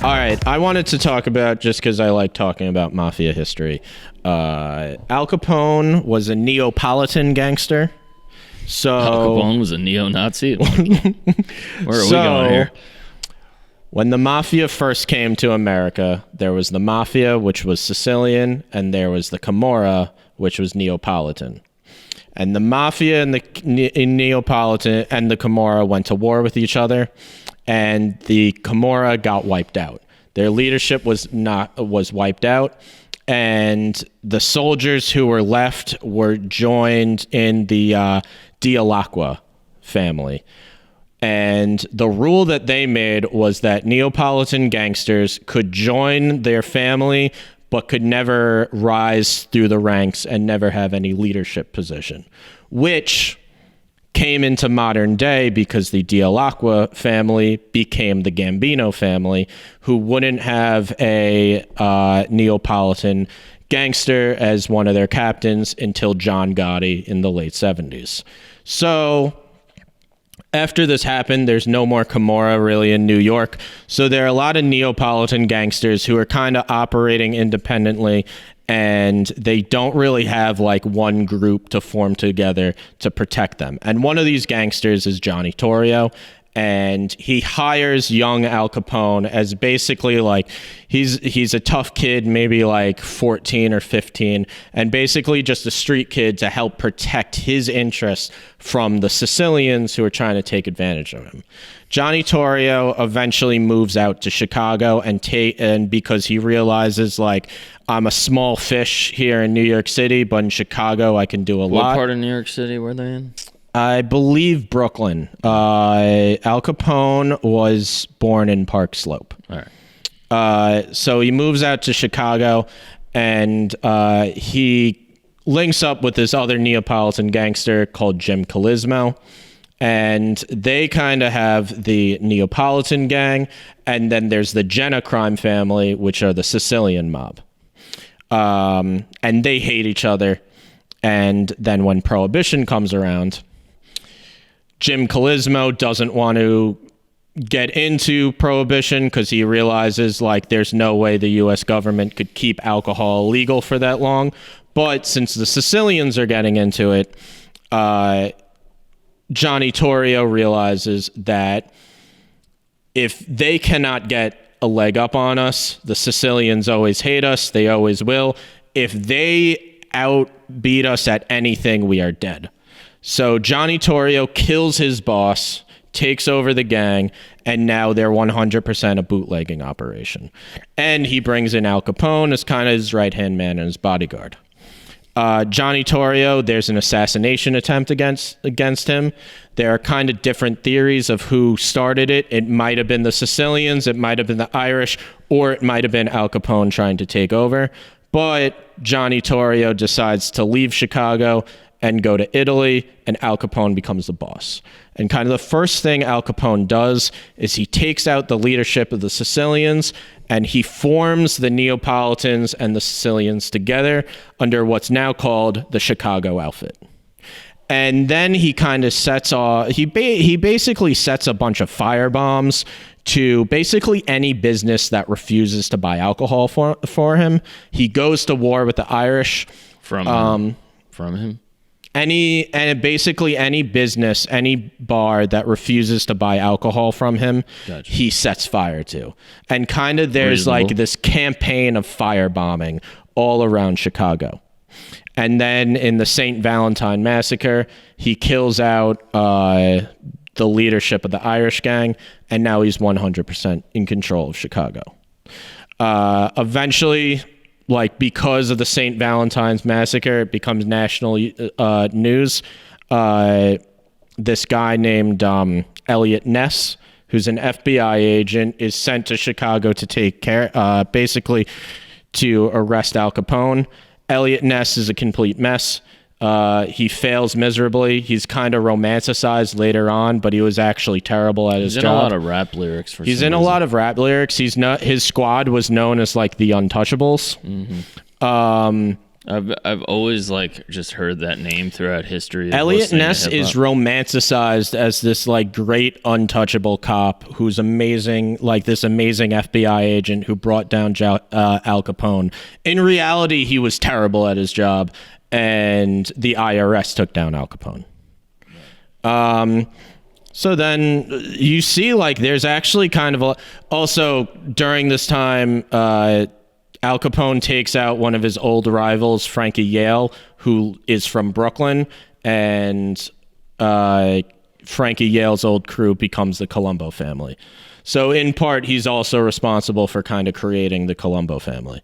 All right, I wanted to talk about, just because I like talking about mafia history, Al Capone was a Neapolitan gangster. So Al Capone was a neo-Nazi? Where are we going here? When the mafia first came to America, there was the mafia, which was Sicilian, and there was the Camorra, which was Neapolitan. And the mafia and the Neapolitan and the Camorra went to war with each other, and the Camorra got wiped out. Their leadership was wiped out, and the soldiers who were left were joined in the Dell'Acqua family. And the rule that they made was that Neapolitan gangsters could join their family, but could never rise through the ranks and never have any leadership position, which came into modern day because the Dell'Acqua family became the Gambino family, who wouldn't have a Neapolitan gangster as one of their captains until John Gotti in the late 70s. So after this happened, there's no more Camorra really in New York. So there are a lot of Neapolitan gangsters who are kind of operating independently, and they don't really have like one group to form together to protect them. And one of these gangsters is Johnny Torrio. And he hires young Al Capone as basically like he's a tough kid, maybe like 14 or 15, and basically just a street kid to help protect his interests from the Sicilians who are trying to take advantage of him. Johnny Torrio eventually moves out to Chicago and because he realizes like, I'm a small fish here in New York City, but in Chicago I can do a lot. What part of New York City were they in? I believe Brooklyn. Al Capone was born in Park Slope. All right. So he moves out to Chicago, and he links up with this other Neapolitan gangster called Jim Calismo. And they kind of have the Neapolitan gang, and then there's the Jenna crime family, which are the Sicilian mob. And they hate each other. And then when Prohibition comes around, Jim Calismo doesn't want to get into Prohibition because he realizes like there's no way the U.S. government could keep alcohol illegal for that long. But since the Sicilians are getting into it, Johnny Torrio realizes that if they cannot get a leg up on us, the Sicilians always hate us. They always will. If they outbeat us at anything, we are dead. So Johnny Torrio kills his boss, takes over the gang, and now they're 100% a bootlegging operation. And he brings in Al Capone as kind of his right-hand man and his bodyguard. Johnny Torrio, there's an assassination attempt against him. There are kind of different theories of who started it. It might have been the Sicilians, it might have been the Irish, or it might have been Al Capone trying to take over. But Johnny Torrio decides to leave Chicago and go to Italy, and Al Capone becomes the boss. And kind of the first thing Al Capone does is he takes out the leadership of the Sicilians, and he forms the Neapolitans and the Sicilians together under what's now called the Chicago Outfit. And then he kind of sets off, he basically sets a bunch of firebombs to basically any business that refuses to buy alcohol for him. He goes to war with the Irish. From him? Basically any business, any bar that refuses to buy alcohol from him, Gotcha. He sets fire to. And kind of there's Reasonable. like this campaign of firebombing all around Chicago. And then in the St. Valentine Massacre, he kills out the leadership of the Irish gang, and now he's 100% in control of Chicago. Eventually, like because of the St. Valentine's Massacre, it becomes national news. This guy named Elliot Ness, who's an FBI agent, is sent to Chicago to take care, basically to arrest Al Capone. Elliot Ness is a complete mess. He fails miserably. He's kind of romanticized later on, but he was actually terrible at his job. He's in a lot of rap lyrics. He's in a lot of rap lyrics. He's not. His squad was known as like the Untouchables. Mm-hmm. I've always like just heard that name throughout history. Elliot Ness is romanticized as this like great untouchable cop who's amazing, like this amazing FBI agent who brought down Al Capone. In reality, he was terrible at his job, and the IRS took down Al Capone. So then you see, like, there's actually kind of also during this time, Al Capone takes out one of his old rivals, Frankie Yale, who is from Brooklyn, and Frankie Yale's old crew becomes the Colombo family. So in part, he's also responsible for kind of creating the Colombo family.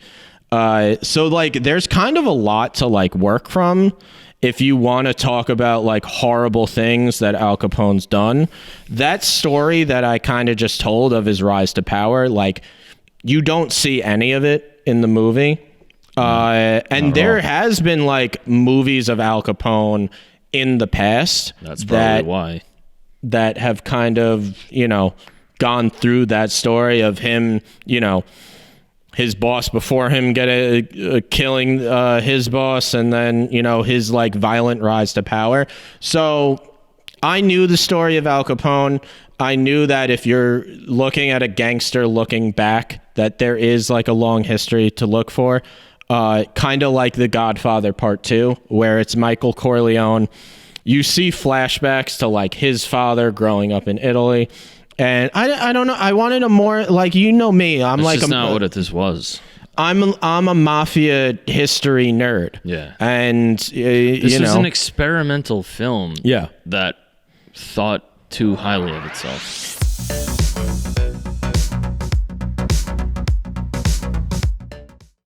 So like, there's kind of a lot to like work from if you want to talk about like horrible things that Al Capone's done. That story that I kind of just told of his rise to power, like, you don't see any of it in the movie. And there has been like movies of Al Capone in the past. That's probably why. That have kind of, you know, gone through that story of him, you know, his boss before him killing his boss, and then, you know, his like violent rise to power. So I knew the story of Al Capone. I knew that if you're looking at a gangster looking back, that there is like a long history to look for. Kind of like The Godfather Part 2, where it's Michael Corleone. You see flashbacks to like his father growing up in Italy. And I don't know. I wanted a more, like, you know me. I'm That's like just not what this was. I'm a mafia history nerd. Yeah. And this was an experimental film. Yeah. That thought too highly of itself.